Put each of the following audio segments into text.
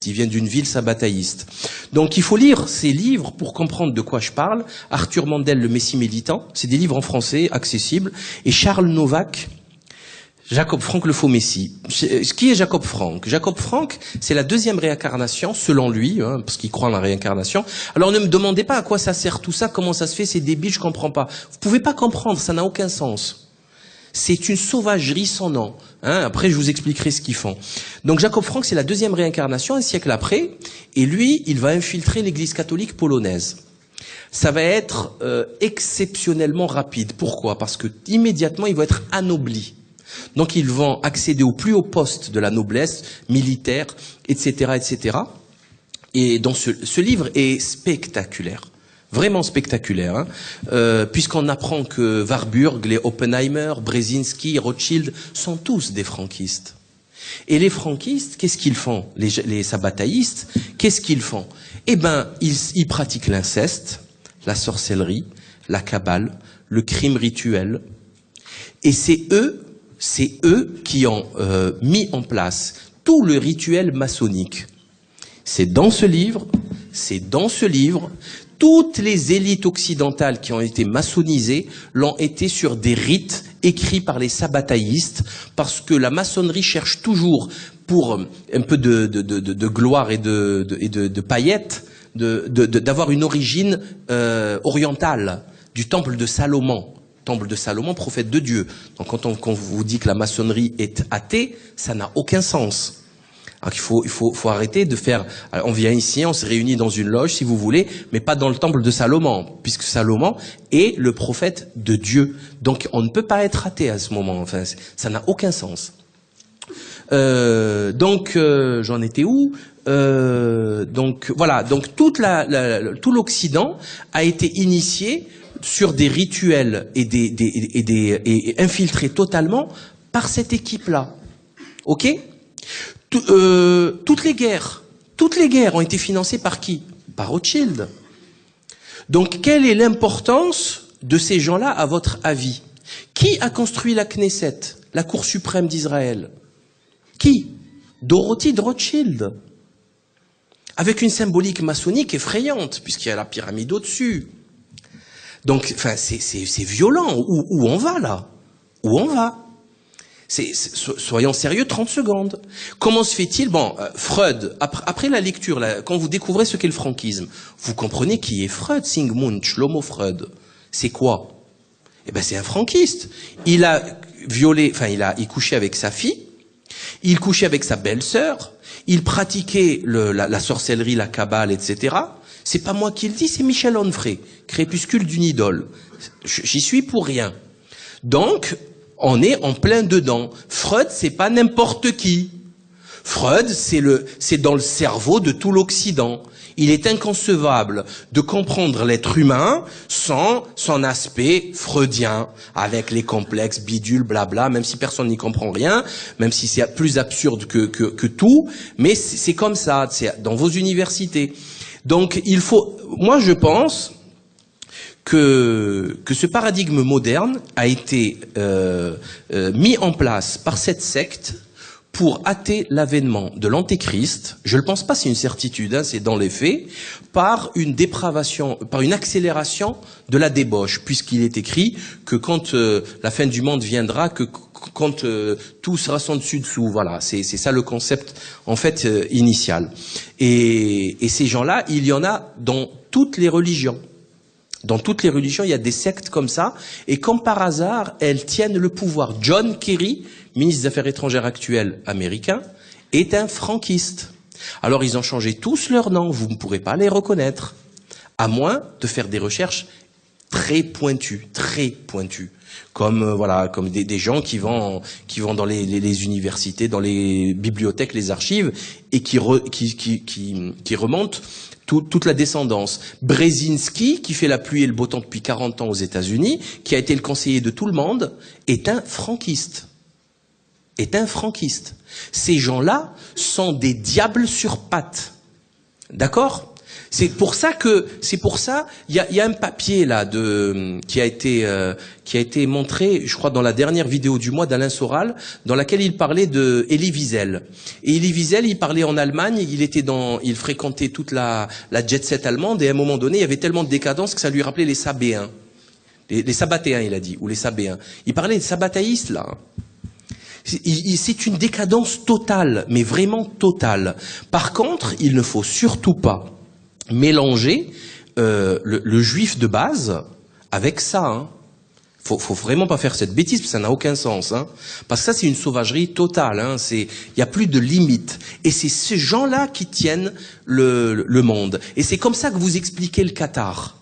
Il vient d'une ville sabataïste. Donc il faut lire ces livres pour comprendre de quoi je parle. Arthur Mandel, Le Messie militant, c'est des livres en français, accessibles. Et Charles Novak, Jacob Frank, le faux Messie. Qui est Jacob Frank? Jacob Frank, c'est la deuxième réincarnation, selon lui, hein, parce qu'il croit en la réincarnation. Alors ne me demandez pas à quoi ça sert tout ça, comment ça se fait, c'est débile, je comprends pas. Vous pouvez pas comprendre, ça n'a aucun sens. C'est une sauvagerie sans nom. Hein, après, je vous expliquerai ce qu'ils font. Donc, Jacob Frank, c'est la deuxième réincarnation, un siècle après. Et lui, il va infiltrer l'église catholique polonaise. Ça va être exceptionnellement rapide. Pourquoi? Parce que immédiatement, ils vont être anoblis. Donc, ils vont accéder au plus haut poste de la noblesse, militaire, etc., etc. Et donc, ce livre est spectaculaire. Vraiment spectaculaire, hein, puisqu'on apprend que Warburg, les Oppenheimer, Brzezinski, Rothschild sont tous des franquistes. Et les franquistes, qu'est-ce qu'ils font? Les sabataïstes, qu'est-ce qu'ils font? Eh ben, ils pratiquent l'inceste, la sorcellerie, la cabale, le crime rituel. Et c'est eux qui ont mis en place tout le rituel maçonnique. C'est dans ce livre. Toutes les élites occidentales qui ont été maçonnisées l'ont été sur des rites écrits par les sabataïstes, parce que la maçonnerie cherche toujours, pour un peu de gloire et de paillettes, d'avoir une origine orientale, du temple de Salomon. Temple de Salomon, prophète de Dieu. Donc quand on vous dit que la maçonnerie est athée, ça n'a aucun sens. Alors il faut arrêter de faire. Alors on vient ici, on se réunit dans une loge, si vous voulez, mais pas dans le temple de Salomon, puisque Salomon est le prophète de Dieu. Donc on ne peut pas être athée à ce moment. Enfin, ça n'a aucun sens. J'en étais où? Donc voilà. Donc tout l'Occident a été initié sur des rituels et infiltré totalement par cette équipe-là. Ok? Toutes les guerres ont été financées par qui? Par Rothschild. Donc, quelle est l'importance de ces gens-là, à votre avis? Qui a construit la Knesset, la Cour suprême d'Israël? Qui? Dorothy de Rothschild. Avec une symbolique maçonnique effrayante, puisqu'il y a la pyramide au-dessus. Donc, enfin, c'est violent. Où on va, là? Où on va? Soyons sérieux, 30 secondes. Comment se fait-il? Bon, Freud, après la lecture, là, quand vous découvrez ce qu'est le franquisme, vous comprenez qui est Freud, Sigmund Shlomo Freud. C'est quoi? Eh ben, c'est un franquiste. Il a violé, enfin, il couchait avec sa fille, il couchait avec sa belle-sœur, il pratiquait la sorcellerie, la cabale, etc. C'est pas moi qui le dis, c'est Michel Onfray, Crépuscule d'une idole. J'y suis pour rien. Donc, on est en plein dedans. Freud, c'est pas n'importe qui. Freud, c'est dans le cerveau de tout l'Occident. Il est inconcevable de comprendre l'être humain sans son aspect freudien, avec les complexes, bidules, blabla, même si personne n'y comprend rien, même si c'est plus absurde que tout, mais c'est comme ça, c'est dans vos universités. Donc, moi je pense que ce paradigme moderne a été mis en place par cette secte pour hâter l'avènement de l'antéchrist. Je ne le pense pas, c'est une certitude, hein, c'est dans les faits, par une dépravation, par une accélération de la débauche, puisqu'il est écrit que quand la fin du monde viendra, que quand tout sera sans dessus-dessous, voilà, c'est ça le concept en fait initial. Et ces gens-là, il y en a dans toutes les religions. Dans toutes les religions, il y a des sectes comme ça, et comme par hasard, elles tiennent le pouvoir. John Kerry, ministre des Affaires étrangères actuel américain, est un franquiste. Alors ils ont changé tous leur nom, vous ne pourrez pas les reconnaître, à moins de faire des recherches très pointues, comme comme des gens qui vont dans les universités, dans les bibliothèques, les archives, et qui remontent toute la descendance. Brzezinski, qui fait la pluie et le beau temps depuis 40 ans aux États-Unis, qui a été le conseiller de tout le monde, est un franquiste. Ces gens-là sont des diables sur pattes. D'accord? C'est pour ça, il y a un papier là qui a été montré, je crois, dans la dernière vidéo du mois d'Alain Soral, dans laquelle il parlait de Elie Wiesel. Et Elie Wiesel, il parlait en Allemagne, il fréquentait toute la jet set allemande, et à un moment donné, il y avait tellement de décadence que ça lui rappelait les Sabéens. Les Sabbatéens, il a dit, ou les Sabéens. Il parlait des sabbataïstes, là. C'est une décadence totale, mais vraiment totale. Par contre, il ne faut surtout pas mélanger le juif de base avec ça. Hein. Faut vraiment pas faire cette bêtise, parce que ça n'a aucun sens. Hein. Parce que ça, c'est une sauvagerie totale. Hein. Il y a plus de limite. Et c'est ces gens-là qui tiennent le monde. Et c'est comme ça que vous expliquez le Qatar.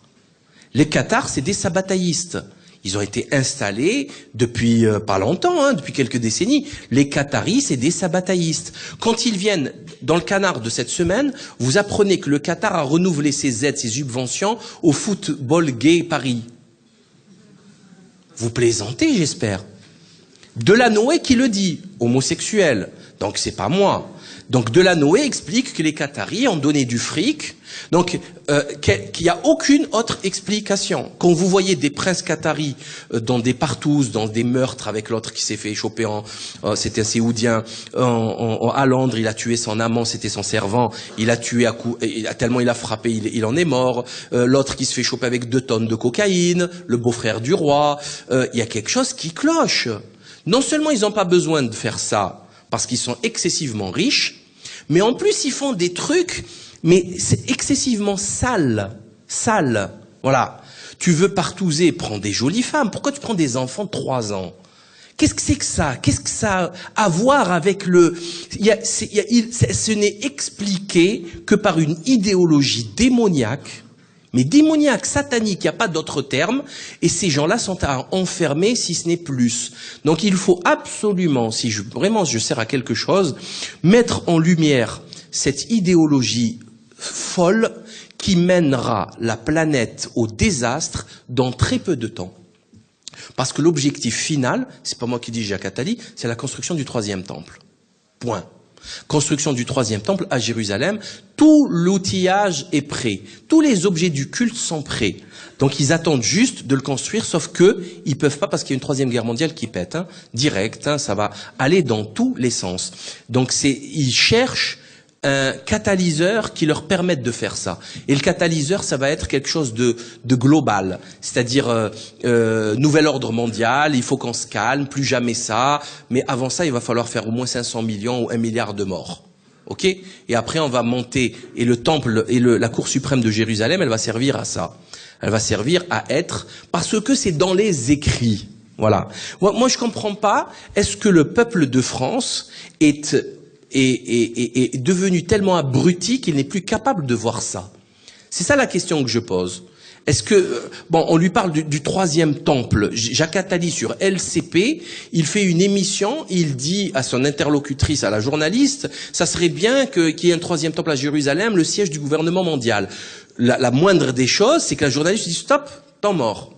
Les Qatars, c'est des sabbataïstes. Ils ont été installés depuis pas longtemps, hein, depuis quelques décennies. Les Qataris, c'est des sabbataïstes. Quand ils viennent dans le Canard de cette semaine, vous apprenez que le Qatar a renouvelé ses aides, ses subventions au football gay Paris. Vous plaisantez, j'espère. Delanoë qui le dit, homosexuel. Donc c'est pas moi. Donc Delanoë explique que les Qataris ont donné du fric. Donc qu'il n'y a aucune autre explication. Quand vous voyez des princes qataris dans des partouzes, dans des meurtres avec l'autre qui s'est fait choper c'était un Séoudien, à Londres, il a tué son amant, c'était son servant, il a tué tellement il a frappé, il en est mort. L'autre qui se fait choper avec 2 tonnes de cocaïne, le beau-frère du roi. Il y a quelque chose qui cloche. Non seulement ils n'ont pas besoin de faire ça parce qu'ils sont excessivement riches, mais en plus ils font des trucs, mais c'est excessivement sale. Sale. Voilà. Tu veux partouzer, prends des jolies femmes. Pourquoi tu prends des enfants de 3 ans? Qu'est-ce que c'est que ça? Qu'est-ce que ça a à voir avec ce n'est expliqué que par une idéologie démoniaque, mais démoniaque, satanique, il n'y a pas d'autre terme, et ces gens-là sont à enfermer si ce n'est plus. Donc il faut absolument, vraiment je sers à quelque chose, mettre en lumière cette idéologie folle qui mènera la planète au désastre dans très peu de temps. Parce que l'objectif final, c'est pas moi qui dis, Jacques Attali, c'est la construction du 3e temple. Point. Construction du 3e temple à Jérusalem, tout l'outillage est prêt. Tous les objets du culte sont prêts. Donc ils attendent juste de le construire, sauf que ils peuvent pas parce qu'il y a une 3e guerre mondiale qui pète, hein, direct, hein, ça va aller dans tous les sens. Donc ils cherchent un catalyseur qui leur permette de faire ça. Et le catalyseur, ça va être quelque chose de global, c'est-à-dire nouvel ordre mondial, il faut qu'on se calme, plus jamais ça, mais avant ça, il va falloir faire au moins 500 millions ou 1 milliard de morts. Ok? Et après, on va monter, et le temple et la Cour suprême de Jérusalem, elle va servir à ça. Elle va servir à être, parce que c'est dans les écrits. Voilà. Moi, je comprends pas, est-ce que le peuple de France est devenu tellement abruti qu'il n'est plus capable de voir ça. C'est ça la question que je pose. Est-ce que, bon, on lui parle du 3e temple. Jacques Attali sur LCP, il fait une émission, il dit à son interlocutrice, à la journaliste, ça serait bien qu'il y ait un 3e temple à Jérusalem, le siège du gouvernement mondial. La moindre des choses, c'est que la journaliste dit stop, temps mort.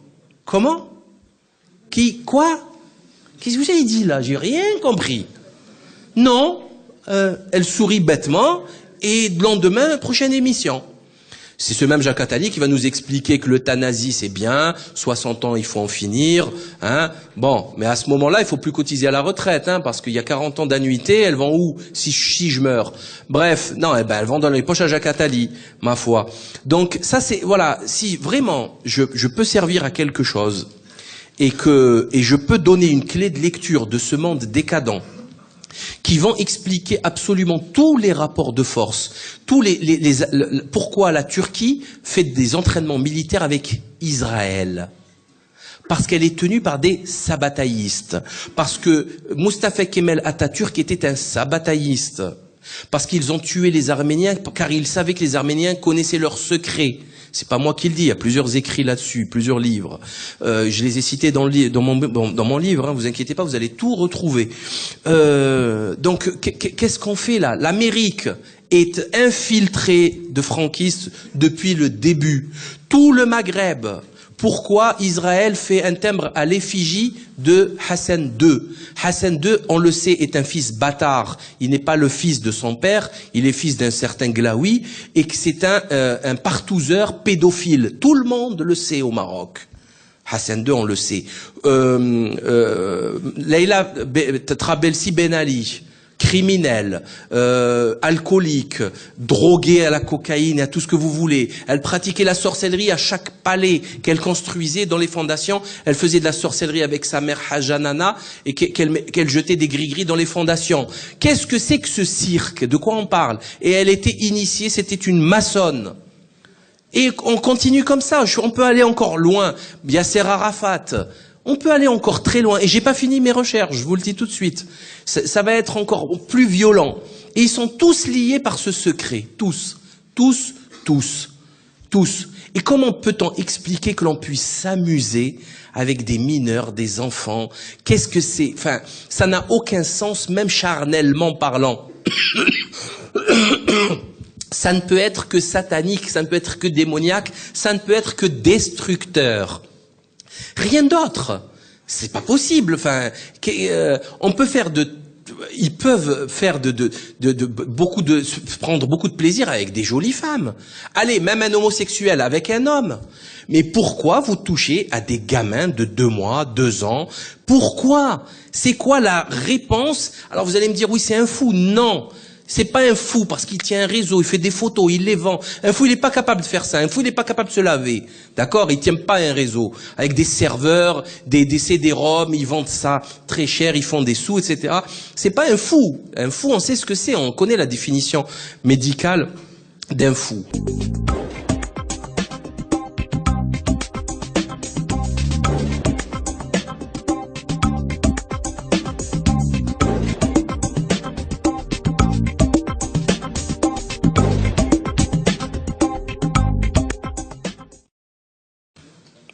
Comment? Quoi? Qu'est-ce que vous avez dit là? J'ai rien compris. Non. Elle sourit bêtement, et le lendemain, prochaine émission. C'est ce même Jacques Attali qui va nous expliquer que l'euthanasie c'est bien, 60 ans il faut en finir, hein. Bon, mais à ce moment-là, il faut plus cotiser à la retraite, hein, parce qu'il y a 40 ans d'annuité, elles vont où si je meurs? Bref, non, elles vont dans les poches à Jacques Attali, ma foi. Donc ça c'est, voilà, si vraiment je peux servir à quelque chose, et je peux donner une clé de lecture de ce monde décadent, qui vont expliquer absolument tous les rapports de force, pourquoi la Turquie fait des entraînements militaires avec Israël. Parce qu'elle est tenue par des sabbataïstes. Parce que Mustafa Kemal Atatürk était un sabbataïste. Parce qu'ils ont tué les Arméniens, car ils savaient que les Arméniens connaissaient leurs secrets. C'est pas moi qui le dis, il y a plusieurs écrits là-dessus, plusieurs livres. Je les ai cités dans mon livre, hein, vous inquiétez pas, vous allez tout retrouver. Donc, qu'est-ce qu'on fait là? L'Amérique est infiltrée de franquistes depuis le début. Tout le Maghreb, Pourquoi Israël fait un timbre à l'effigie de Hassan II? Hassan II, on le sait, est un fils bâtard. Il n'est pas le fils de son père, il est fils d'un certain Glaoui, et que c'est un partouzeur pédophile. Tout le monde le sait au Maroc. Hassan II, on le sait. Leïla Trabelsi Ben Ali, criminelle, alcoolique, droguée à la cocaïne et à tout ce que vous voulez. Elle pratiquait la sorcellerie à chaque palais qu'elle construisait dans les fondations. Elle faisait de la sorcellerie avec sa mère Hajanana et qu'elle jetait des gris-gris dans les fondations. Qu'est-ce que c'est que ce cirque? De quoi on parle? Et elle était initiée, c'était une maçonne. Et on continue comme ça. On peut aller encore loin. Yasser Arafat. On peut aller encore très loin. Et j'ai pas fini mes recherches, je vous le dis tout de suite. Ça va être encore plus violent. Et ils sont tous liés par ce secret. Tous. Tous. Tous. Tous. Et comment peut-on expliquer que l'on puisse s'amuser avec des mineurs, des enfants? Qu'est-ce que c'est? Enfin, ça n'a aucun sens, même charnellement parlant. Ça ne peut être que satanique, ça ne peut être que démoniaque, ça ne peut être que destructeur. Rien d'autre. C'est pas possible. Enfin, on peut faire ils peuvent faire prendre beaucoup de plaisir avec des jolies femmes. Allez, même un homosexuel avec un homme. Mais pourquoi vous touchez à des gamins de 2 mois, 2 ans? Pourquoi? C'est quoi la réponse? Alors vous allez me dire, oui, c'est un fou. Non. C'est pas un fou parce qu'il tient un réseau, il fait des photos, il les vend. Un fou, il n'est pas capable de faire ça. Un fou, il n'est pas capable de se laver. D'accord? Il tient pas un réseau. Avec des serveurs, des CD-ROM, ils vendent ça très cher, ils font des sous, etc. C'est pas un fou. Un fou, on sait ce que c'est. On connaît la définition médicale d'un fou.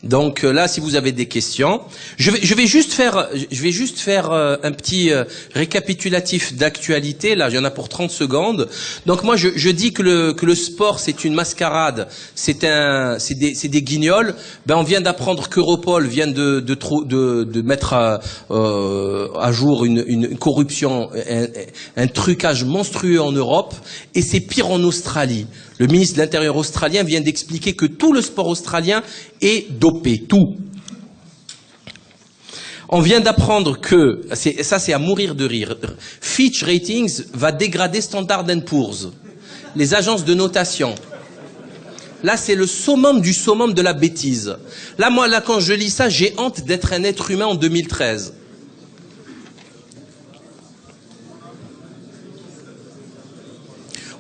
Donc là, si vous avez des questions, je vais juste faire un petit récapitulatif d'actualité. Là, il y en a pour 30 secondes. Donc moi, je dis que le sport, c'est une mascarade, c'est des guignols. Ben, on vient d'apprendre qu'Europol vient de mettre à jour une corruption, un trucage monstrueux en Europe, et c'est pire en Australie. Le ministre de l'Intérieur australien vient d'expliquer que tout le sport australien est dopé, tout. On vient d'apprendre que, ça c'est à mourir de rire, Fitch Ratings va dégrader Standard & Poor's, les agences de notation. Là, c'est le summum du summum de la bêtise. Là, moi, quand je lis ça, j'ai honte d'être un être humain en 2013.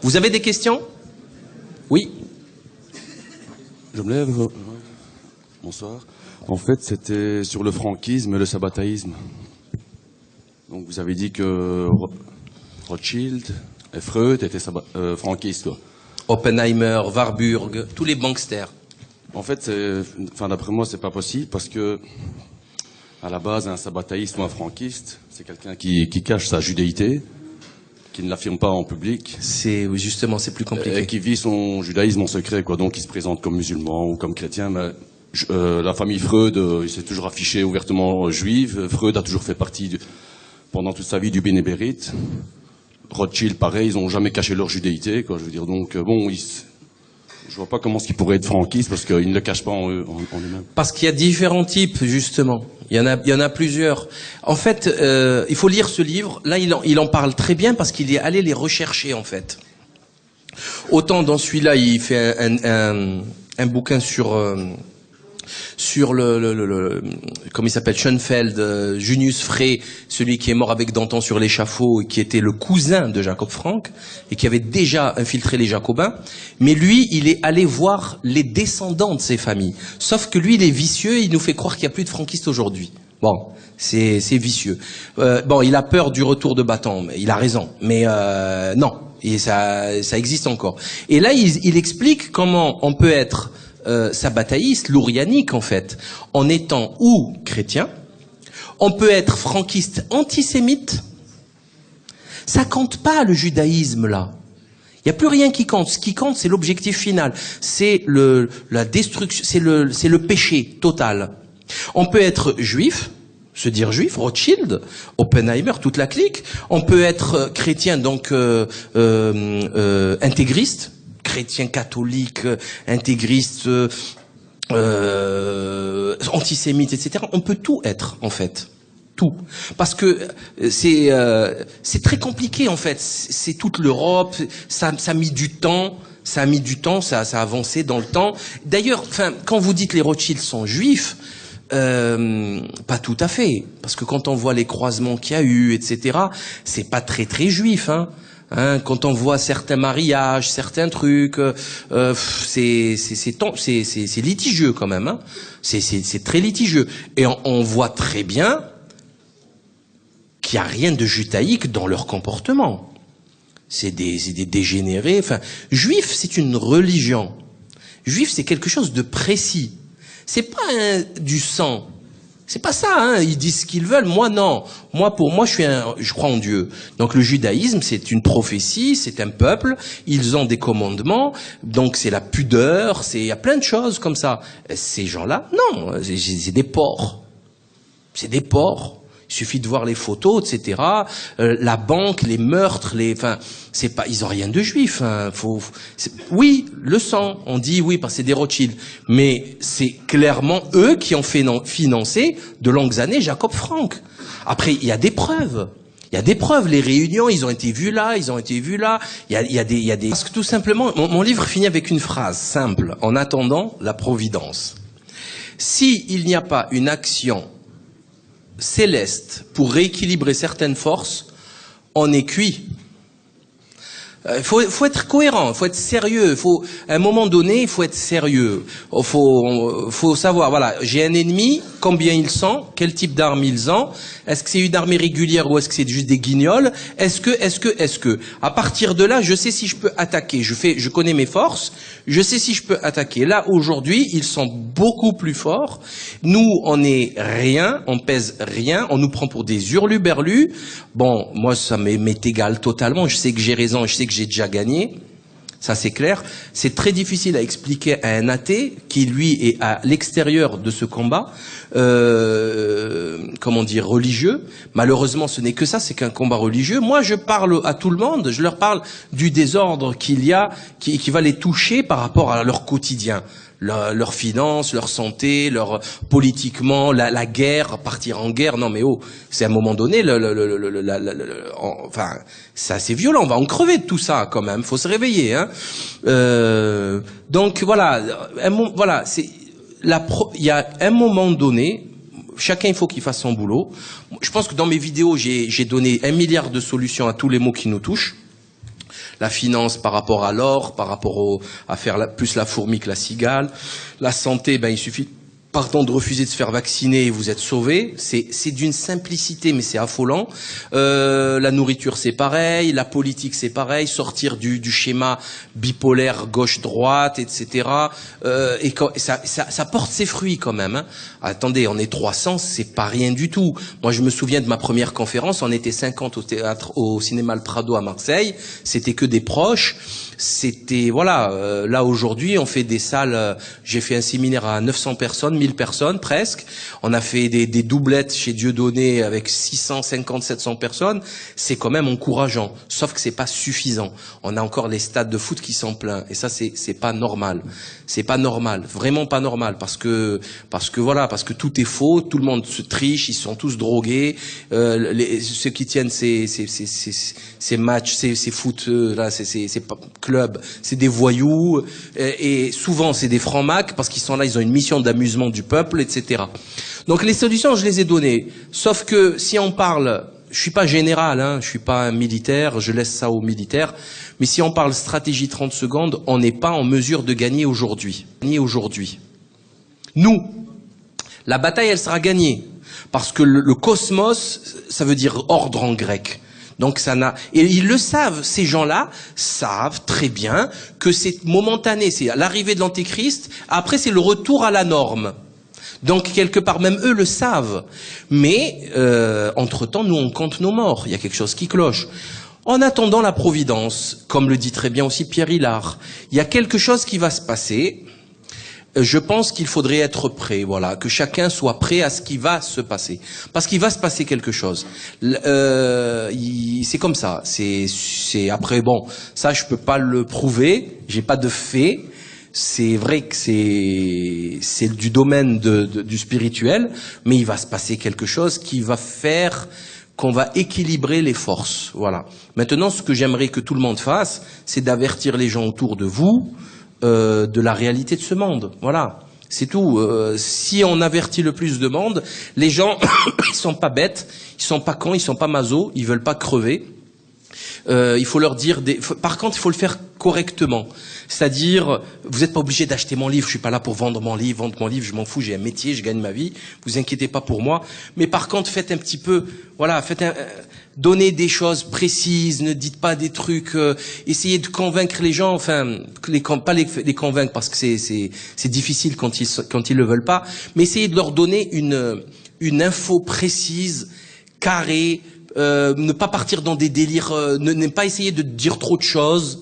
Vous avez des questions ? Oui. Je me lève. Bonsoir. En fait, c'était sur le franquisme et le sabbataïsme. Donc, vous avez dit que Rothschild et Freud étaient franquistes, quoi. Oppenheimer, Warburg, tous les banksters. En fait, d'après moi, c'est pas possible parce que, à la base, un sabbataïste ou un franquiste, c'est quelqu'un qui cache sa judéité, qui ne l'affirme pas en public. Justement, c'est plus compliqué. Et qui vit son judaïsme en secret, quoi. Donc, il se présente comme musulman ou comme chrétien. Mais la famille Freud, il s'est toujours affiché ouvertement juive. Freud a toujours fait partie, pendant toute sa vie, du Bene Bérite. Rothschild, pareil, ils n'ont jamais caché leur judéité, quoi. Je veux dire, donc, bon, je vois pas comment ce qu'ils pourraient être franquistes parce qu'ils ne le cachent pas en eux-mêmes. Parce qu'il y a différents types, justement. Il y en a plusieurs. En fait, il faut lire ce livre. Là, il en parle très bien parce qu'il est allé les rechercher, en fait. Autant dans celui-là, il fait un bouquin sur comment il s'appelle, Schoenfeld, Junius Frey, celui qui est mort avec Danton sur l'échafaud et qui était le cousin de Jacob Frank et qui avait déjà infiltré les Jacobins. Mais lui, il est allé voir les descendants de ces familles. Sauf que lui, il est vicieux et il nous fait croire qu'il n'y a plus de franquistes aujourd'hui. Bon, c'est vicieux. Bon, il a peur du retour de bâton, mais il a raison. Mais non, et ça existe encore. Et là, il explique comment on peut être sabbataïste, lourianique en fait, en étant ou chrétien, on peut être franquiste antisémite, ça compte pas le judaïsme là. Il Il n'y a plus rien qui compte. Ce qui compte, c'est l'objectif final. C'est la destruction, c'est le péché total. On peut être juif, se dire juif, Rothschild, Oppenheimer, toute la clique. On peut être chrétien, donc intégriste, chrétien catholique, intégriste, antisémite, etc. On peut tout être, en fait. Tout. Parce que c'est très compliqué, en fait. C'est toute l'Europe, ça a mis du temps. Ça a mis du temps, ça a avancé dans le temps. D'ailleurs, enfin, quand vous dites les Rothschild sont juifs, pas tout à fait, parce que quand on voit les croisements qu'il y a eu, etc., c'est pas très juif, hein. Quand on voit certains mariages, certains trucs, c'est litigieux quand même, hein. C'est très litigieux, et on voit très bien qu'il y a rien de judaïque dans leur comportement. C'est des dégénérés. Enfin, juif, c'est une religion. Juif, c'est quelque chose de précis. C'est pas du sang. C'est pas ça, hein. Ils disent ce qu'ils veulent. Moi, non. Pour moi, je crois en Dieu. Donc, le judaïsme, c'est une prophétie, c'est un peuple. Ils ont des commandements. Donc, c'est la pudeur. Il y a plein de choses comme ça. Ces gens-là, non. C'est des porcs. C'est des porcs. Il suffit de voir les photos, etc. La banque, les meurtres, c'est pas, ils ont rien de juif. Hein. Oui, le sang. On dit oui parce que c'est des Rothschild, mais c'est clairement eux qui ont financé de longues années Jacob Frank. Après, il y a des preuves. Il y a des preuves. Les réunions, ils ont été vus là, ils ont été vus là. Il y a des. Parce que tout simplement, mon livre finit avec une phrase simple. En attendant la providence. Si il n'y a pas une action céleste pour rééquilibrer certaines forces, on est cuit. Faut être cohérent, faut être sérieux. À un moment donné, il faut être sérieux. Faut savoir. Voilà, j'ai un ennemi. Combien ils sont? Quel type d'armes ils ont? Est-ce que c'est une armée régulière ou est-ce que c'est juste des guignols? Est-ce que à partir de là, je sais si je peux attaquer. Je connais mes forces. Je sais si je peux attaquer. Là aujourd'hui, ils sont beaucoup plus forts. Nous, on est rien, on pèse rien, on nous prend pour des hurluberlus. Bon, moi, ça m'est égal totalement. Je sais que j'ai raison, je sais que j'ai déjà gagné. Ça, c'est clair. C'est très difficile à expliquer à un athée qui, lui, est à l'extérieur de ce combat, religieux. Malheureusement, ce n'est que ça, c'est qu'un combat religieux. Moi, je parle à tout le monde, je leur parle du désordre qu'il y a, qui va les toucher par rapport à leur quotidien. Leurs finances, leur santé, politiquement, la guerre, partir en guerre. Non mais c'est à un moment donné, enfin, c'est assez violent. On va en crever de tout ça quand même. Faut se réveiller, hein. Donc voilà, il y a un moment donné. Chacun, il faut qu'il fasse son boulot. Je pense que dans mes vidéos, j'ai donné 1 milliard de solutions à tous les maux qui nous touchent. La finance par rapport à l'or, par rapport à faire plus la fourmi que la cigale. La santé, il suffit, de refuser de se faire vacciner et vous êtes sauvé. C'est d'une simplicité, mais c'est affolant. La nourriture, c'est pareil. La politique, c'est pareil. Sortir du schéma bipolaire gauche-droite, etc. Et ça porte ses fruits quand même. Hein. Attendez, on est 300, c'est pas rien du tout. Moi, je me souviens de ma première conférence. On était 50 au cinéma Le Prado à Marseille. C'était que des proches. C'était, voilà, là aujourd'hui, on fait des salles, j'ai fait un séminaire à 900 personnes, 1000 personnes presque. On a fait des doublettes chez Dieudonné avec 650, 700 personnes. C'est quand même encourageant. Sauf que c'est pas suffisant. On a encore les stades de foot qui sont pleins. Et ça, c'est pas normal. C'est pas normal. Vraiment pas normal. Parce que tout est faux. Tout le monde se triche. Ils sont tous drogués. Ceux qui tiennent ces matchs, ces foot, là, ces clubs, c'est des voyous. Et souvent, c'est des francs-macs parce qu'ils sont là, ils ont une mission d'amusement du peuple, etc. Donc les solutions, je les ai données. Sauf que si on parle, je suis pas général, hein, je suis pas un militaire, je laisse ça aux militaires. Mais si on parle stratégie 30 secondes, on n'est pas en mesure de gagner aujourd'hui. Nous, la bataille, elle sera gagnée. Parce que le cosmos, ça veut dire ordre en grec. Donc et ils le savent, ces gens-là savent très bien que c'est momentané, c'est l'arrivée de l'Antéchrist, après c'est le retour à la norme. Donc quelque part même eux le savent. Mais entre-temps, nous on compte nos morts, il y a quelque chose qui cloche. En attendant la providence, comme le dit très bien aussi Pierre Hilard, il y a quelque chose qui va se passer. Je pense qu'il faudrait être prêt, voilà, que chacun soit prêt à ce qui va se passer, parce qu'il va se passer quelque chose. C'est comme ça. C'est après bon, ça je peux pas le prouver, j'ai pas de fait. C'est vrai que c'est du domaine du spirituel, mais il va se passer quelque chose qui va faire qu'on va équilibrer les forces. Voilà. Maintenant, ce que j'aimerais que tout le monde fasse, c'est d'avertir les gens autour de vous de la réalité de ce monde. Voilà. C'est tout. Si on avertit le plus de monde, les gens, ils sont pas bêtes, ils sont pas cons, ils sont pas masos, ils veulent pas crever. Il faut leur dire par contre, il faut le faire correctement. C'est-à-dire, vous n'êtes pas obligé d'acheter mon livre, je suis pas là pour vendre mon livre, je m'en fous, j'ai un métier, je gagne ma vie, vous inquiétez pas pour moi. Mais par contre, faites un petit peu, voilà, donnez des choses précises, ne dites pas des trucs, essayez de convaincre les gens, enfin, pas les convaincre parce que c'est difficile quand ils le veulent pas, mais essayez de leur donner une info précise, carrée, ne pas partir dans des délires, ne pas essayer de dire trop de choses.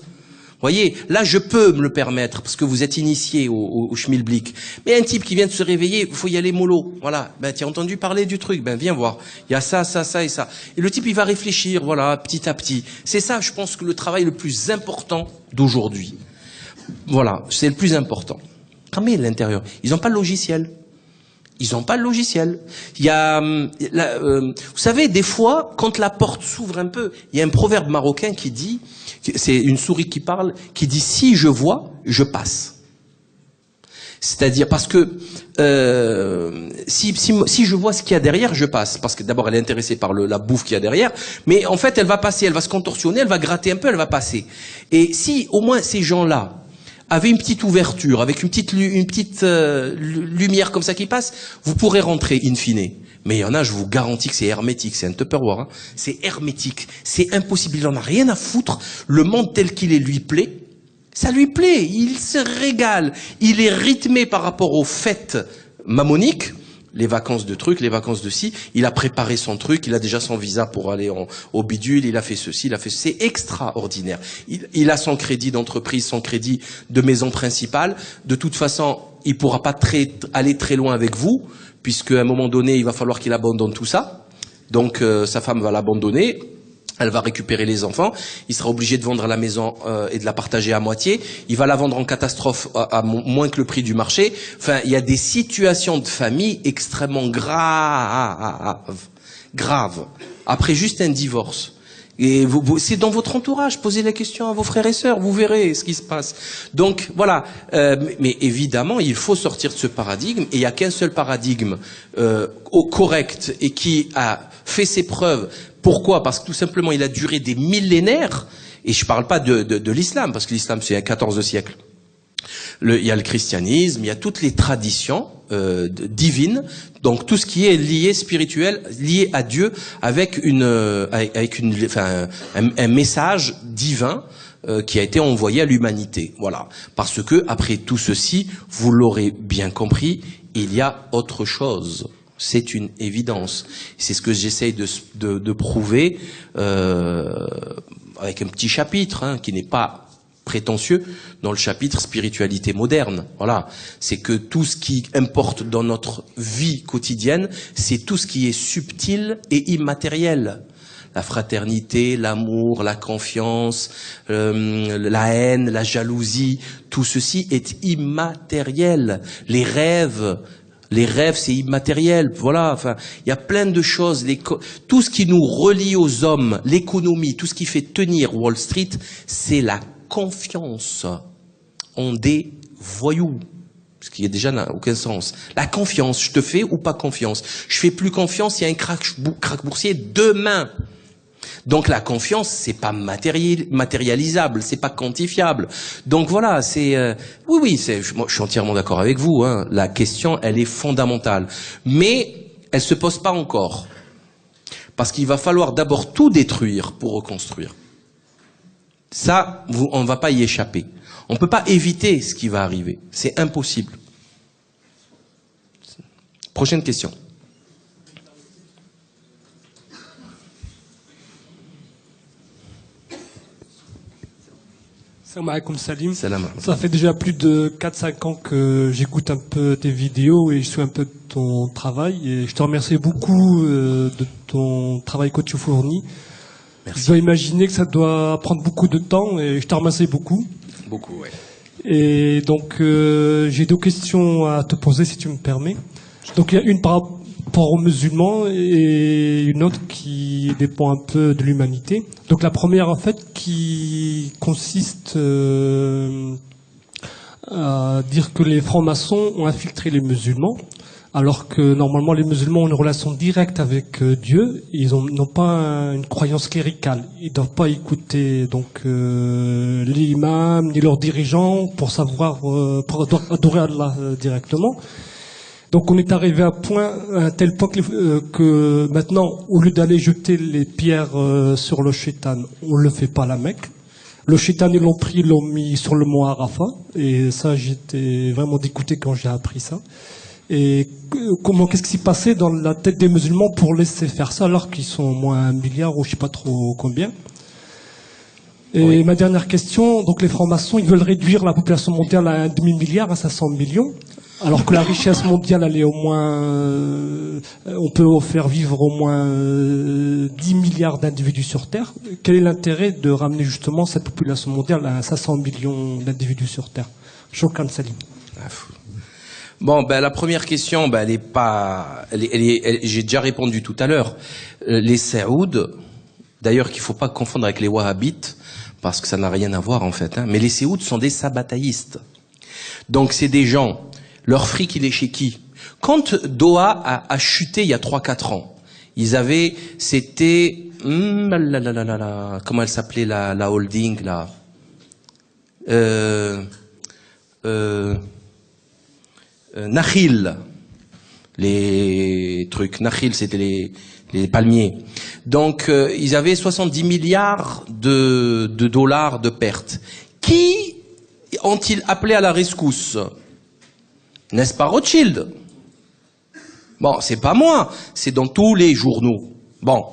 Voyez, là je peux me le permettre parce que vous êtes initié au schmilblick. Mais un type qui vient de se réveiller, il faut y aller mollo. Voilà, ben tu as entendu parler du truc, ben viens voir. Il y a ça, ça, ça et ça. Et le type il va réfléchir, voilà, petit à petit. C'est ça, je pense que le travail le plus important d'aujourd'hui. Voilà, c'est le plus important. Mais à l'intérieur, ils n'ont pas le logiciel. Ils n'ont pas le logiciel. Il y a, vous savez, des fois, quand la porte s'ouvre un peu, il y a un proverbe marocain qui dit, c'est une souris qui parle, qui dit si je vois, je passe. C'est-à-dire parce que si je vois ce qu'il y a derrière, je passe. Parce que d'abord elle est intéressée par la bouffe qu'il y a derrière, mais en fait elle va passer, elle va se contorsionner, elle va gratter un peu, elle va passer. Et si au moins ces gens-là avaient une petite ouverture, avec une petite lumière comme ça qui passe, vous pourrez rentrer in fine. Mais il y en a, je vous garantis que c'est hermétique, c'est un Tupperware, hein. C'est hermétique, c'est impossible, il en a rien à foutre. Le monde tel qu'il est lui plaît, ça lui plaît, il se régale, il est rythmé par rapport aux fêtes mammoniques, les vacances de trucs, les vacances de ci, il a préparé son truc, il a déjà son visa pour aller au bidule, il a fait ceci, il a fait ceci, c'est extraordinaire. Il a son crédit d'entreprise, son crédit de maison principale, de toute façon, il pourra pas aller très loin avec vous, puisque à un moment donné, il va falloir qu'il abandonne tout ça, donc sa femme va l'abandonner. Elle va récupérer les enfants, il sera obligé de vendre la maison et de la partager à moitié, il va la vendre en catastrophe à moins que le prix du marché. Enfin, il y a des situations de famille extrêmement graves, après juste un divorce. Et c'est dans votre entourage, posez la question à vos frères et sœurs, vous verrez ce qui se passe. Donc voilà, mais évidemment, il faut sortir de ce paradigme, et il n'y a qu'un seul paradigme correct et qui a fait ses preuves. Pourquoi? Parce que tout simplement, il a duré des millénaires, et je ne parle pas de l'islam, parce que l'islam c'est un 14e siècle. Il y a le christianisme, il y a toutes les traditions divines, donc tout ce qui est lié spirituel, lié à Dieu, avec un message divin qui a été envoyé à l'humanité. Voilà. Parce que après tout ceci, vous l'aurez bien compris, il y a autre chose. C'est une évidence. C'est ce que j'essaye de prouver avec un petit chapitre hein, qui n'est pas prétentieux dans le chapitre spiritualité moderne. Voilà, c'est que tout ce qui importe dans notre vie quotidienne, c'est tout ce qui est subtil et immatériel. La fraternité, l'amour, la confiance, la haine, la jalousie, tout ceci est immatériel. Les rêves, c'est immatériel. Voilà. Enfin, il y a plein de choses. Tout ce qui nous relie aux hommes, l'économie, tout ce qui fait tenir Wall Street, c'est la confiance en des voyous. Ce qui déjà n'a aucun sens. La confiance, je te fais ou pas confiance? Je fais plus confiance, il y a un crack boursier demain. Donc la confiance, c'est pas matérialisable, c'est pas quantifiable. Donc voilà, oui, moi je suis entièrement d'accord avec vous. Hein. La question, elle est fondamentale, mais elle se pose pas encore, parce qu'il va falloir d'abord tout détruire pour reconstruire. Ça, on ne va pas y échapper. On ne peut pas éviter ce qui va arriver. C'est impossible. Prochaine question. Salam alaikum Salim. Salam. Ça fait déjà plus de 4-5 ans que j'écoute un peu tes vidéos et je suis un peu de ton travail. Et je te remercie beaucoup de ton travail que tu fournis. Merci. Je dois imaginer que ça doit prendre beaucoup de temps et je te remercie beaucoup. Beaucoup, ouais. Et donc j'ai deux questions à te poser si tu me permets. Donc il y a une par rapport aux musulmans et une autre qui dépend un peu de l'humanité. Donc la première en fait qui consiste à dire que les francs-maçons ont infiltré les musulmans, alors que normalement les musulmans ont une relation directe avec Dieu. Ils n'ont pas une croyance cléricale. Ils ne doivent pas écouter donc l'imam ni leurs dirigeants pour savoir pour adorer Allah directement. Donc on est arrivé à un tel point que maintenant, au lieu d'aller jeter les pierres sur le shaitan, on le fait pas à la Mecque. Le shaitan, ils l'ont pris, ils l'ont mis sur le mont Arafat. Et ça, j'étais vraiment dégoûté quand j'ai appris ça. Et qu'est-ce qui s'est passé dans la tête des musulmans pour laisser faire ça alors qu'ils sont au moins 1 milliard ou je sais pas trop combien. Et oui. Ma dernière question, donc les francs-maçons, ils veulent réduire la population mondiale à 1 demi-milliard, à 500 millions. Alors que la richesse mondiale, elle est au moins, on peut faire vivre au moins 10 milliards d'individus sur Terre. Quel est l'intérêt de ramener justement cette population mondiale à 500 millions d'individus sur Terre? Shukran Salim. Bon, ben la première question, ben elle est pas, j'ai déjà répondu tout à l'heure. Les Saouds, d'ailleurs qu'il faut pas confondre avec les Wahhabites, parce que ça n'a rien à voir en fait. Hein, mais les Saouds sont des sabataïstes. Donc c'est des gens. Leur fric, il est chez qui? Quand Doha a chuté il y a 3-4 ans, ils avaient, c'était, comment elle s'appelait la holding là? Nakhil, les trucs. Nakhil, c'était les palmiers. Donc ils avaient 70 milliards de dollars de pertes. Qui ont-ils appelé à la rescousse? N'est-ce pas Rothschild? Bon, c'est pas moi, c'est dans tous les journaux. Bon,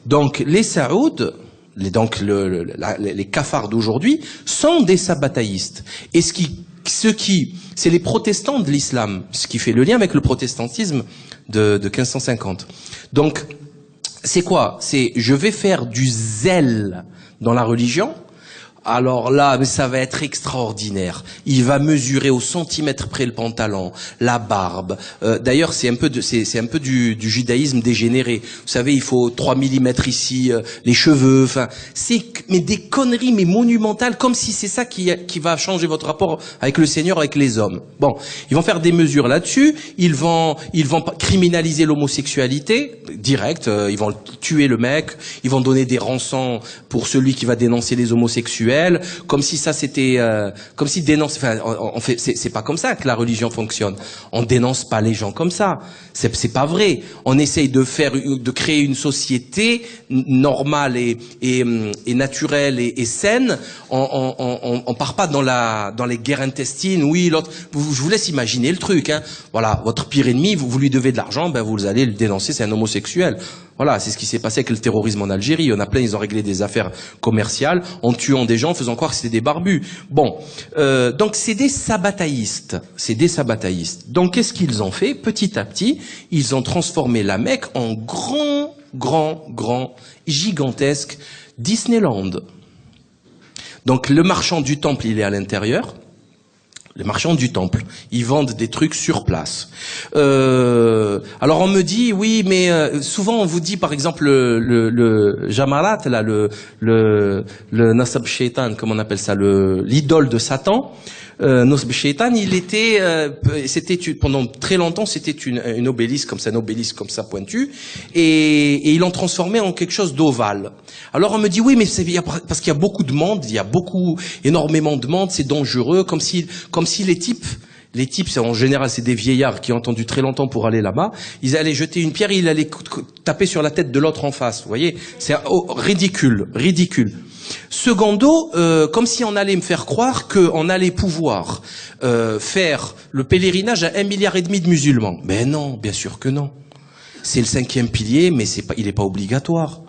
donc les Saouds, les cafards d'aujourd'hui, sont des sabataïstes. Et c'est les protestants de l'islam, ce qui fait le lien avec le protestantisme de 1550. Donc, c'est quoi? C'est je vais faire du zèle dans la religion. Alors là, mais ça va être extraordinaire. Il va mesurer au centimètre près le pantalon, la barbe. D'ailleurs, c'est un peu du judaïsme dégénéré. Vous savez, il faut 3 millimètres ici, les cheveux. Enfin, mais des conneries, mais monumentales, comme si c'est ça qui va changer votre rapport avec le Seigneur, avec les hommes. Bon, ils vont faire des mesures là-dessus. Ils vont criminaliser l'homosexualité direct. Ils vont tuer le mec. Ils vont donner des rançons pour celui qui va dénoncer les homosexuels. Comme si ça c'était, comme si dénoncer. Enfin, on fait, c'est pas comme ça que la religion fonctionne. On dénonce pas les gens comme ça. C'est pas vrai. On essaye de créer une société normale et naturelle et saine. On part pas dans les guerres intestines. Oui, l'autre. Je vous laisse imaginer le truc. Hein. Voilà, votre pire ennemi, vous lui devez de l'argent, ben vous allez le dénoncer. C'est un homosexuel. Voilà, c'est ce qui s'est passé avec le terrorisme en Algérie. Il y en a plein, ils ont réglé des affaires commerciales en tuant des gens, en faisant croire que c'était des barbus. Bon, donc c'est des sabataïstes. C'est des sabataïstes. Donc qu'est-ce qu'ils ont fait? Petit à petit, ils ont transformé la Mecque en grand, gigantesque Disneyland. Donc le marchand du temple, il est à l'intérieur. Les marchands du temple, ils vendent des trucs sur place. Alors on me dit, oui, mais souvent on vous dit, par exemple, le Jamarat, là, le Nasab Shaitan, comme on appelle ça, l'idole de Satan. Nasab Shaitan, il était, pendant très longtemps, c'était une obélisque comme ça pointu, et ils l'ont transformé en quelque chose d'ovale. Alors on me dit, oui, mais parce qu'il y a beaucoup de monde, énormément de monde, c'est dangereux, comme si les types, en général, c'est des vieillards qui ont attendu très longtemps pour aller là-bas. Ils allaient jeter une pierre et ils allaient taper sur la tête de l'autre en face. Vous voyez, c'est ridicule. Secondo, comme si on allait me faire croire qu'on allait pouvoir faire le pèlerinage à 1,5 milliard de musulmans. Ben non, bien sûr que non. C'est le 5e pilier, mais il n'est pas obligatoire.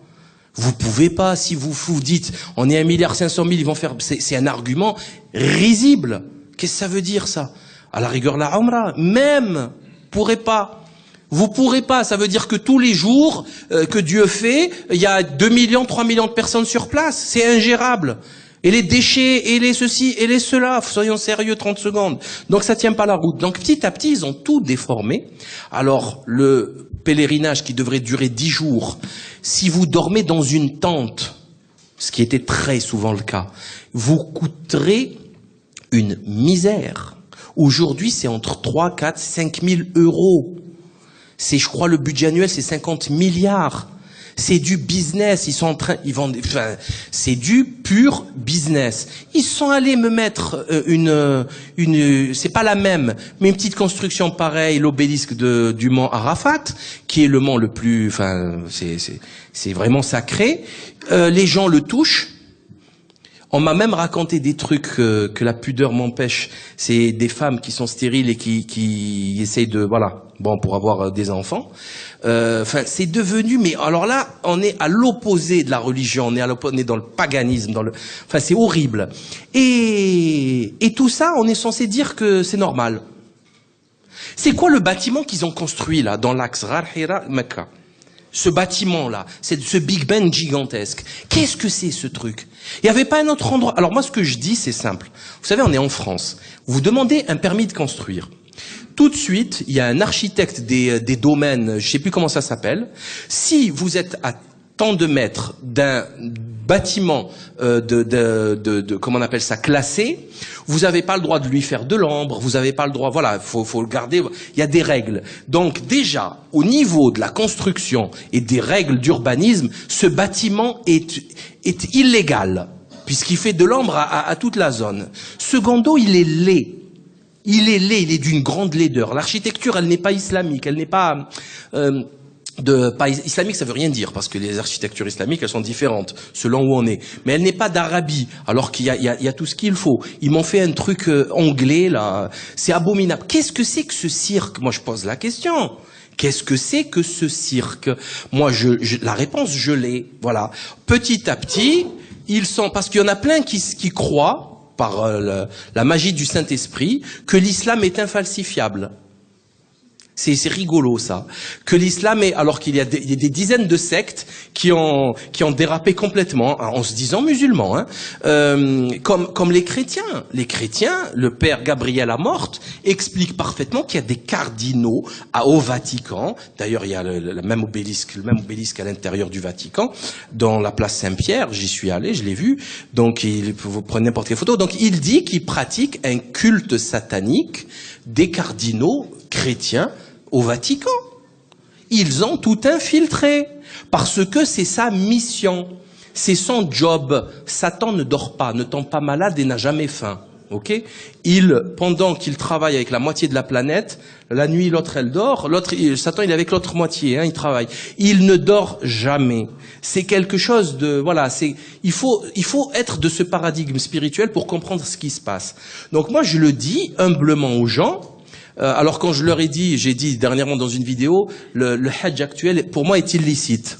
Vous pouvez pas, si vous dites, on est 1,5 milliard, ils vont faire, c'est un argument risible. Qu'est-ce que ça veut dire, ça? À la rigueur, la Umrah, même, pourrez pas. Vous pourrez pas, ça veut dire que tous les jours que Dieu fait, il y a 2 millions, 3 millions de personnes sur place. C'est ingérable. Et les déchets, et les ceci, et les cela. Soyons sérieux 30 secondes. Donc ça tient pas la route. Donc petit à petit, ils ont tout déformé. Alors, le pèlerinage qui devrait durer 10 jours, si vous dormez dans une tente, ce qui était très souvent le cas, vous coûterez une misère. Aujourd'hui, c'est entre 3, 4, 5 000 euros. C'est, je crois, le budget annuel, c'est 50 milliards. C'est du business. Ils sont en train, ils vendent, enfin, c'est du pur business. Ils sont allés me mettre c'est pas la même, mais une petite construction pareille, l'obélisque du mont Arafat, qui est le mont le plus, enfin, c'est vraiment sacré. Les gens le touchent. On m'a même raconté des trucs que la pudeur m'empêche. C'est des femmes qui sont stériles et qui essayent de, voilà, bon, pour avoir des enfants. Enfin, c'est devenu, mais alors là, on est à l'opposé de la religion, on est dans le paganisme, enfin, c'est horrible. Et tout ça, on est censé dire que c'est normal. C'est quoi le bâtiment qu'ils ont construit là, dans l'axe Ghar Hira, Mecca? Ce bâtiment-là, c'est ce Big Ben gigantesque. Qu'est-ce que c'est ce truc? Il n'y avait pas un autre endroit. Alors moi, ce que je dis, c'est simple. Vous savez, on est en France. Vous demandez un permis de construire. Tout de suite, il y a un architecte des domaines, je sais plus comment ça s'appelle. Si vous êtes à tant de mètres d'un bâtiment comment on appelle ça, classé, vous n'avez pas le droit de lui faire de l'ombre, vous n'avez pas le droit, voilà, faut le garder, il y a des règles. Donc déjà, au niveau de la construction et des règles d'urbanisme, ce bâtiment est illégal, puisqu'il fait de l'ombre à toute la zone. Secondo, il est laid. Il est laid, il est d'une grande laideur. L'architecture, elle n'est pas islamique, elle n'est pas... pas islamique, ça veut rien dire, parce que les architectures islamiques, elles sont différentes, selon où on est. Mais elle n'est pas d'Arabie, alors qu'il y a tout ce qu'il faut. Ils m'ont fait un truc anglais, là. C'est abominable. Qu'est-ce que c'est que ce cirque? Moi, je pose la question. Qu'est-ce que c'est que ce cirque? Moi, la réponse, je l'ai. Voilà. Petit à petit, ils sont... Parce qu'il y en a plein qui croient, par la magie du Saint-Esprit, que l'islam est infalsifiable. C'est rigolo, ça. Que l'islam est, alors qu'il y a des dizaines de sectes qui ont dérapé complètement, en se disant musulmans, hein, comme les chrétiens. Les chrétiens, le père Gabriel Amorth explique parfaitement qu'il y a des cardinaux au Vatican. D'ailleurs, il y a le même obélisque à l'intérieur du Vatican, dans la place Saint-Pierre. J'y suis allé, je l'ai vu. Donc, vous prenez n'importe quelle photo. Donc, il dit qu'il pratique un culte satanique des cardinaux chrétiens au Vatican. Ils ont tout infiltré, parce que c'est sa mission, c'est son job. Satan ne dort pas, ne tombe pas malade et n'a jamais faim. Ok? Pendant qu'il travaille avec la moitié de la planète, la nuit l'autre elle dort, Satan il est avec l'autre moitié, hein, il travaille. Il ne dort jamais. C'est quelque chose de, voilà, il faut être de ce paradigme spirituel pour comprendre ce qui se passe. Donc moi je le dis humblement aux gens. Alors quand je leur ai dit, j'ai dit dernièrement dans une vidéo, le hajj actuel, pour moi, est illicite.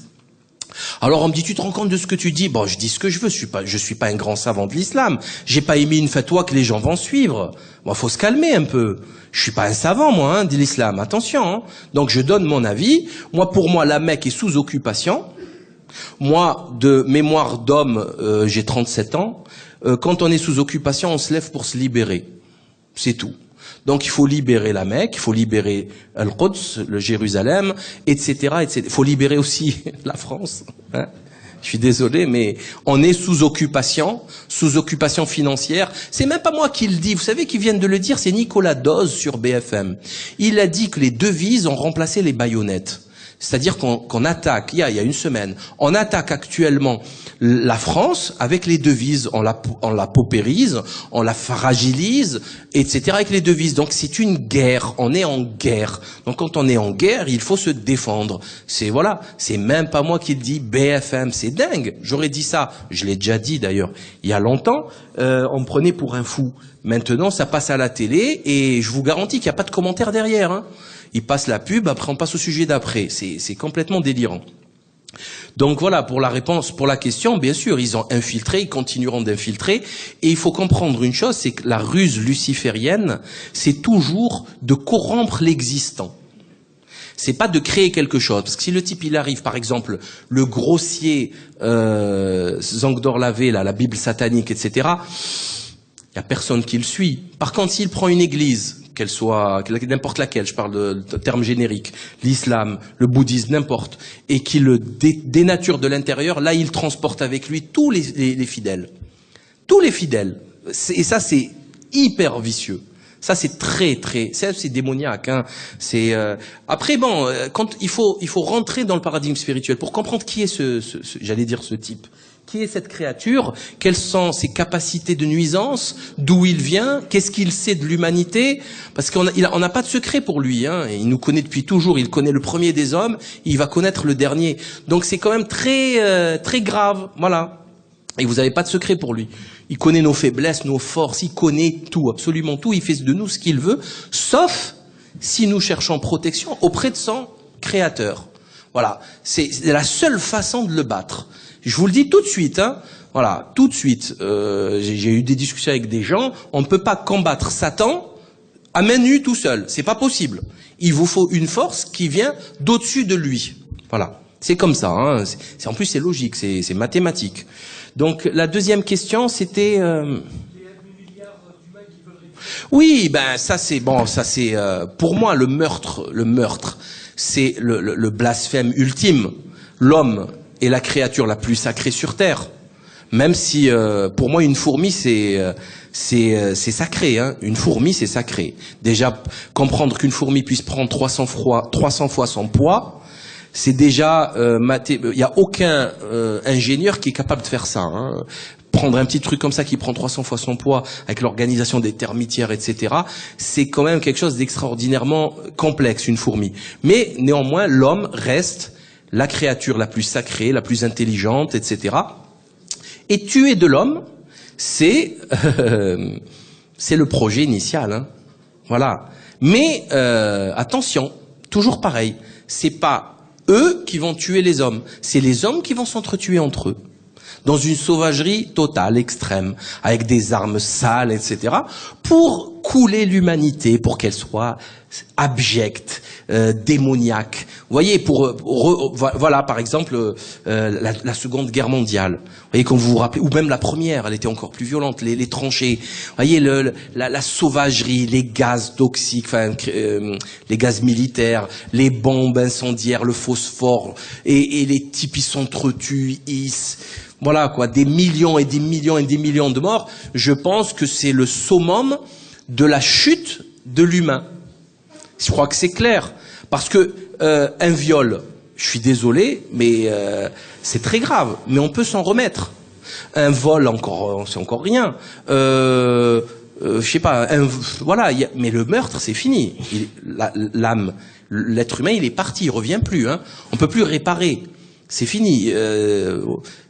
Alors on me dit, tu te rends compte de ce que tu dis? Bon, je dis ce que je veux, je suis pas un grand savant de l'islam. J'ai pas émis une fatwa que les gens vont suivre. Bon, faut se calmer un peu. Je suis pas un savant, moi, hein, de l'islam. Attention, hein. Donc je donne mon avis. Moi, pour moi, la Mecque est sous occupation. Moi, de mémoire d'homme, j'ai 37 ans. Quand on est sous occupation, on se lève pour se libérer. C'est tout. Donc il faut libérer la Mecque, il faut libérer Al-Quds, le Jérusalem, etc., etc. Il faut libérer aussi la France. Hein. Je suis désolé, mais on est sous occupation financière. C'est même pas moi qui le dis. Vous savez qui vient de le dire, c'est Nicolas Doz sur BFM. Il a dit que les devises ont remplacé les baïonnettes. C'est-à-dire qu'on attaque, il y a une semaine, on attaque actuellement la France avec les devises, on la paupérise, on la fragilise, etc. avec les devises. Donc c'est une guerre, on est en guerre. Donc quand on est en guerre, il faut se défendre. C'est même pas moi qui le dis, BFM, c'est dingue. J'aurais dit ça, je l'ai déjà dit d'ailleurs, il y a longtemps, on me prenait pour un fou. Maintenant, ça passe à la télé et je vous garantis qu'il n'y a pas de commentaire derrière, hein. Il passe la pub, après on passe au sujet d'après. C'est complètement délirant. Donc voilà, pour la réponse, pour la question, bien sûr, ils ont infiltré, ils continueront d'infiltrer. Et il faut comprendre une chose, c'est que la ruse luciférienne, c'est toujours de corrompre l'existant. C'est pas de créer quelque chose. Parce que si le type, il arrive, par exemple, le grossier Zangdor Lavé, là, la Bible satanique, etc., il y a personne qui le suit. Par contre, s'il prend une église, qu'elle soit n'importe laquelle, je parle de termes génériques, l'islam, le bouddhisme, n'importe, et qu'il le dénature de l'intérieur, là, il transporte avec lui tous les fidèles. Tous les fidèles. Et ça, c'est hyper vicieux. Ça, c'est c'est démoniaque, hein. C'est, après, bon, quand il faut rentrer dans le paradigme spirituel pour comprendre qui est j'allais dire ce type. Qui est cette créature? Quelles sont ses capacités de nuisance? D'où il vient? Qu'est-ce qu'il sait de l'humanité? Parce qu'on n'a pas de secret pour lui, hein. Il nous connaît depuis toujours. Il connaît le premier des hommes. Il va connaître le dernier. Donc c'est quand même très grave. Voilà. Et vous n'avez pas de secret pour lui. Il connaît nos faiblesses, nos forces. Il connaît tout, absolument tout. Il fait de nous ce qu'il veut, sauf si nous cherchons protection auprès de son créateur. Voilà. C'est la seule façon de le battre. Je vous le dis tout de suite, hein. Voilà, tout de suite. J'ai eu des discussions avec des gens. On ne peut pas combattre Satan à main nue tout seul. C'est pas possible. Il vous faut une force qui vient d'au-dessus de lui. Voilà, c'est comme ça. Hein. En plus, c'est logique, c'est mathématique. Donc, la deuxième question, c'était. Oui, ben ça c'est bon. Ça c'est pour moi le meurtre, c'est le blasphème ultime. L'homme est la créature la plus sacrée sur Terre. Même si, pour moi, une fourmi, c'est sacré. Hein. Une fourmi, c'est sacré. Déjà, comprendre qu'une fourmi puisse prendre 300 fois son poids, c'est déjà... il n'y a aucun ingénieur qui est capable de faire ça. Hein. Prendre un petit truc comme ça qui prend 300 fois son poids avec l'organisation des termitières, etc., c'est quand même quelque chose d'extraordinairement complexe, une fourmi. Mais néanmoins, l'homme reste la créature la plus sacrée, la plus intelligente, etc. Et tuer de l'homme, c'est le projet initial. Hein. Voilà. Mais attention, toujours pareil, c'est pas eux qui vont tuer les hommes, c'est les hommes qui vont s'entretuer entre eux. Dans une sauvagerie totale, extrême, avec des armes sales, etc., pour couler l'humanité, pour qu'elle soit abjecte, démoniaque. Vous voyez, voilà, par exemple, la Seconde Guerre mondiale. Vous voyez, quand vous vous rappelez, ou même la première, elle était encore plus violente, les tranchées. Vous voyez, la sauvagerie, les gaz toxiques, enfin, les gaz militaires, les bombes incendiaires, le phosphore, et les types, ils s'entretuent, voilà quoi, des millions et des millions et des millions de morts. Je pense que c'est le summum de la chute de l'humain. Je crois que c'est clair. Parce que un viol, je suis désolé, mais c'est très grave. Mais on peut s'en remettre. Un vol, c'est encore rien. Je sais pas. Voilà. Mais le meurtre, c'est fini. L'âme, l'être humain, il est parti, il revient plus. Hein. On peut plus réparer. C'est fini.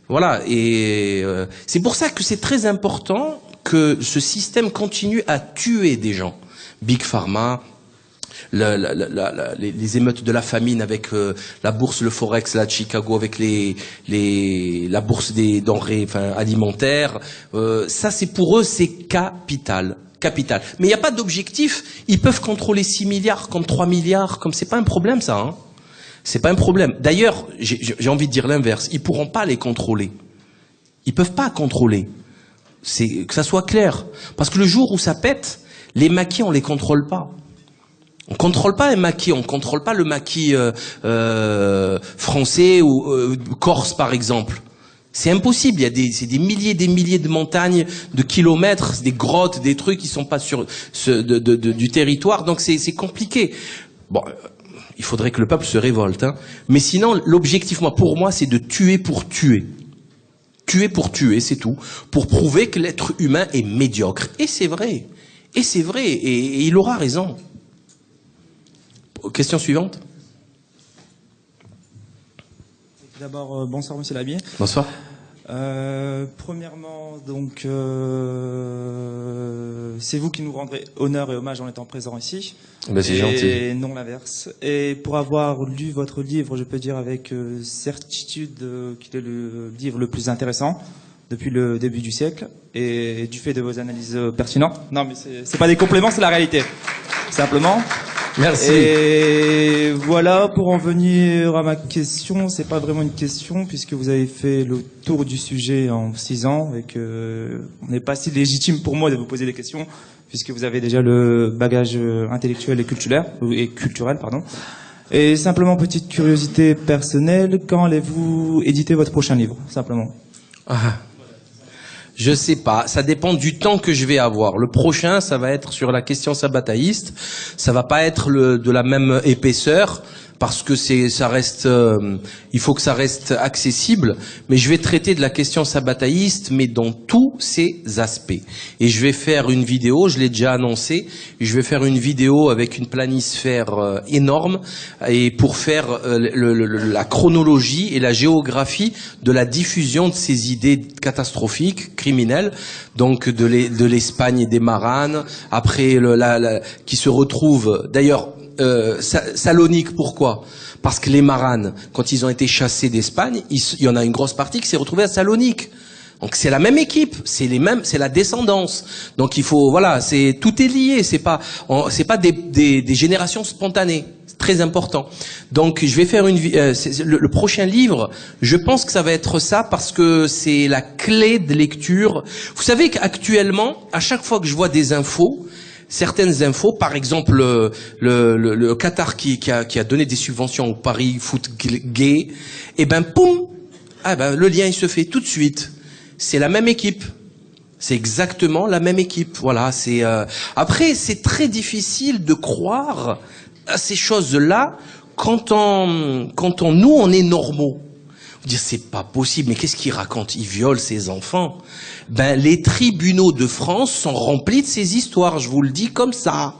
Voilà. Et c'est pour ça que c'est très important que ce système continue à tuer des gens. Big Pharma, les émeutes de la famine avec la bourse, le Forex là de Chicago avec la bourse des denrées alimentaires. Ça, c'est pour eux, c'est capital. Mais il n'y a pas d'objectif. Ils peuvent contrôler 6 milliards comme 3 milliards, comme c'est pas un problème ça. Hein. C'est pas un problème. D'ailleurs, j'ai envie de dire l'inverse. Ils pourront pas les contrôler. Ils peuvent pas contrôler. C'est que ça soit clair. Parce que le jour où ça pète, les maquis, on les contrôle pas. On contrôle pas un maquis, on contrôle pas le maquis français ou corse par exemple. C'est impossible. C'est des milliers et des milliers de montagnes, de kilomètres, des grottes, des trucs qui sont pas sur du territoire. Donc c'est compliqué. Bon, il faudrait que le peuple se révolte. Hein. Mais sinon, l'objectif, pour moi, c'est de tuer pour tuer. Tuer pour tuer, c'est tout. Pour prouver que l'être humain est médiocre. Et c'est vrai. Et c'est vrai. Et il aura raison. Question suivante. D'abord, bonsoir Monsieur Labier. Bonsoir. Premièrement, donc, c'est vous qui nous rendrez honneur et hommage en étant présent ici. Ben, c'est gentil. Et non l'inverse. Et pour avoir lu votre livre, je peux dire avec certitude qu'il est le livre le plus intéressant depuis le début du siècle, et du fait de vos analyses pertinentes. Non, mais c'est pas des compléments, c'est la réalité. Simplement. Merci. Et voilà, pour en venir à ma question, c'est pas vraiment une question, puisque vous avez fait le tour du sujet en 6 ans, et que on n'est pas si légitime pour moi de vous poser des questions, puisque vous avez déjà le bagage intellectuel et culturel, pardon. Et simplement, petite curiosité personnelle, quand allez-vous éditer votre prochain livre, simplement? Je sais pas, ça dépend du temps que je vais avoir. Le prochain, ça va être sur la question sabbataïste. Ça va pas être de la même épaisseur parce que ça reste, il faut que ça reste accessible. Mais je vais traiter de la question sabbataïste, mais dans tous ses aspects. Et je vais faire une vidéo, je l'ai déjà annoncé. Je vais faire une vidéo avec une planisphère énorme et pour faire la chronologie et la géographie de la diffusion de ces idées catastrophiques, criminelles, donc de l'Espagne et des Maranes. Après, qui se retrouvent d'ailleurs. Salonique, pourquoi? Parce que les Maranes, quand ils ont été chassés d'Espagne, il y en a une grosse partie qui s'est retrouvée à Salonique. Donc c'est la même équipe, c'est la descendance. Donc il faut, voilà, tout est lié, c'est pas des générations spontanées. C'est très important. Donc je vais faire le prochain livre, je pense que ça va être ça parce que c'est la clé de lecture. Vous savez qu'actuellement, à chaque fois que je vois des infos, certaines infos, par exemple le Qatar qui a donné des subventions au Paris Foot Gay, et ben poum, le lien il se fait tout de suite. C'est la même équipe. C'est exactement la même équipe. Voilà, après c'est très difficile de croire à ces choses-là quand nous on est normaux. Vous dire c'est pas possible, mais qu'est-ce qu'il raconte? Il viole ses enfants. Ben les tribunaux de France sont remplis de ces histoires, je vous le dis comme ça.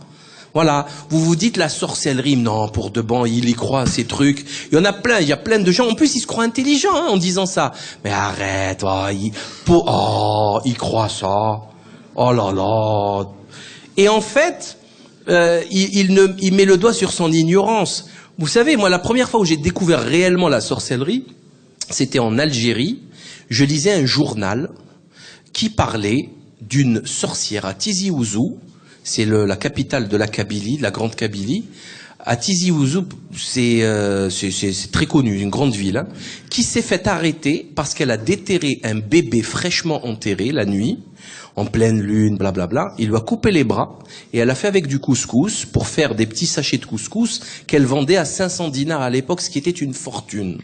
Voilà, vous vous dites la sorcellerie, non, pour de bon, il y croit à ces trucs. Il y en a plein, il y a plein de gens, en plus ils se croient intelligents en disant ça. Mais arrête, il croit ça. Oh là là. Et en fait, il met le doigt sur son ignorance. Vous savez, moi la première fois où j'ai découvert réellement la sorcellerie, c'était en Algérie. Je lisais un journal qui parlait d'une sorcière à Tizi Ouzou. C'est la capitale de la Kabylie, de la grande Kabylie. À Tizi Ouzou, c'est très connu, une grande ville, qui s'est fait arrêter parce qu'elle a déterré un bébé fraîchement enterré la nuit, en pleine lune, blablabla. Il lui a coupé les bras et elle a fait avec du couscous pour faire des petits sachets de couscous qu'elle vendait à 500 dinars à l'époque, ce qui était une fortune.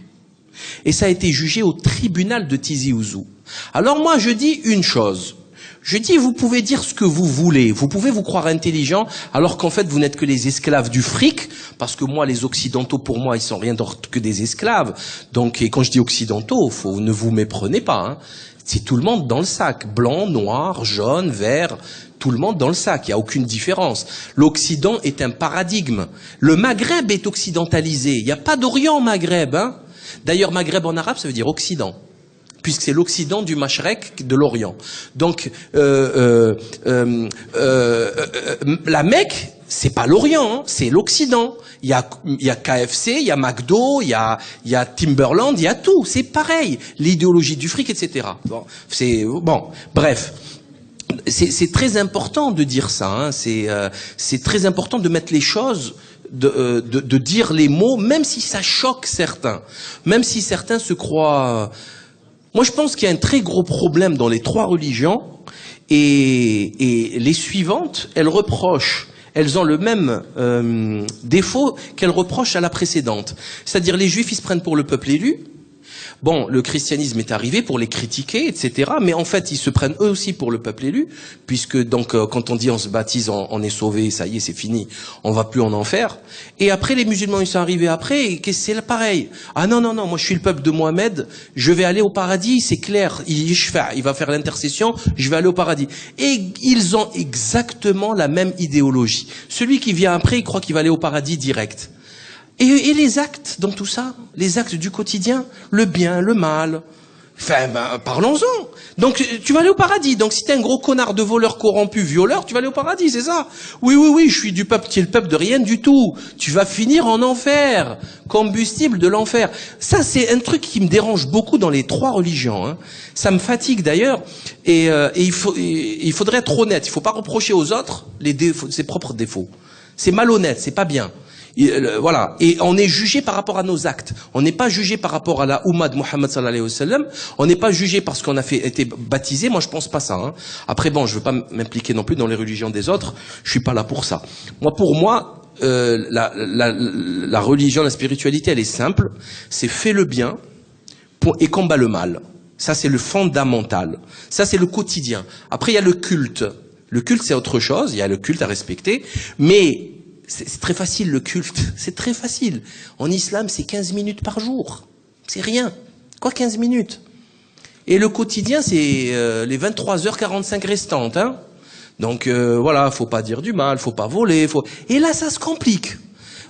Et ça a été jugé au tribunal de Tizi Ouzou. Alors moi, je dis une chose. Je dis, vous pouvez dire ce que vous voulez. Vous pouvez vous croire intelligent, alors qu'en fait, vous n'êtes que les esclaves du fric. Parce que moi, les Occidentaux, pour moi, ils sont rien d'autre que des esclaves. Donc, et quand je dis Occidentaux, ne vous méprenez pas, hein. C'est tout le monde dans le sac. Blanc, noir, jaune, vert, tout le monde dans le sac. Il n'y a aucune différence. L'Occident est un paradigme. Le Maghreb est occidentalisé. Il n'y a pas d'Orient au Maghreb, hein. D'ailleurs, Maghreb en arabe, ça veut dire Occident, puisque c'est l'Occident du Mashrek, de l'Orient. Donc, la Mecque, c'est pas l'Orient, hein, c'est l'Occident. Il y a KFC, il y a McDo, il y a Timberland, il y a tout. C'est pareil. L'idéologie du fric, etc. Bon, bref. C'est très important de dire ça, hein. C'est très important de mettre les choses, de dire les mots, même si ça choque certains, même si certains se croient. Moi, je pense qu'il y a un très gros problème dans les 3 religions, et les suivantes, elles ont le même défaut qu'elles reprochent à la précédente. C'est-à-dire, les Juifs, ils se prennent pour le peuple élu. Bon, le christianisme est arrivé pour les critiquer, etc. Mais en fait, ils se prennent eux aussi pour le peuple élu, puisque donc quand on dit on se baptise, on est sauvé, ça y est, c'est fini, on va plus en enfer. Et après, les musulmans, ils sont arrivés après, et c'est pareil. Ah non, moi je suis le peuple de Mohamed, je vais aller au paradis, c'est clair. Il va faire l'intercession, je vais aller au paradis. Et ils ont exactement la même idéologie. Celui qui vient après, il croit qu'il va aller au paradis direct. Et les actes dans tout ça, les actes du quotidien, le bien, le mal, Enfin, ben, parlons-en. Donc, tu vas aller au paradis. Donc, si t'es un gros connard de voleur corrompu, violeur, tu vas aller au paradis, c'est ça? Oui, je suis du peuple, tu es le peuple de rien du tout. Tu vas finir en enfer. Combustible de l'enfer. Ça, c'est un truc qui me dérange beaucoup dans les trois religions, hein. Ça me fatigue d'ailleurs. Et il faudrait être honnête. Il faut pas reprocher aux autres ses propres défauts. C'est malhonnête, c'est pas bien. Voilà. Et on est jugé par rapport à nos actes. On n'est pas jugé par rapport à la Ummah de Muhammad sallallahu alayhi wa sallam. On n'est pas jugé parce qu'on a été baptisé. Moi, je pense pas ça, hein. Après, bon, je veux pas m'impliquer non plus dans les religions des autres. Je suis pas là pour ça. Pour moi, la religion, la spiritualité, elle est simple. C'est fais le bien et combat le mal. Ça, c'est le fondamental. Ça, c'est le quotidien. Après, il y a le culte. Le culte, c'est autre chose. Il y a le culte à respecter. Mais c'est très facile, le culte. C'est très facile. En islam, c'est 15 minutes par jour. C'est rien. Quoi, 15 minutes? Et le quotidien, c'est les 23h45 restantes, hein. Donc, voilà, faut pas dire du mal, faut pas voler, Et là, ça se complique.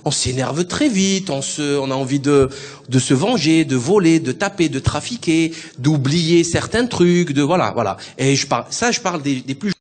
On s'énerve très vite, on a envie de se venger, de voler, de taper, de trafiquer, d'oublier certains trucs, voilà. Et je parle des plus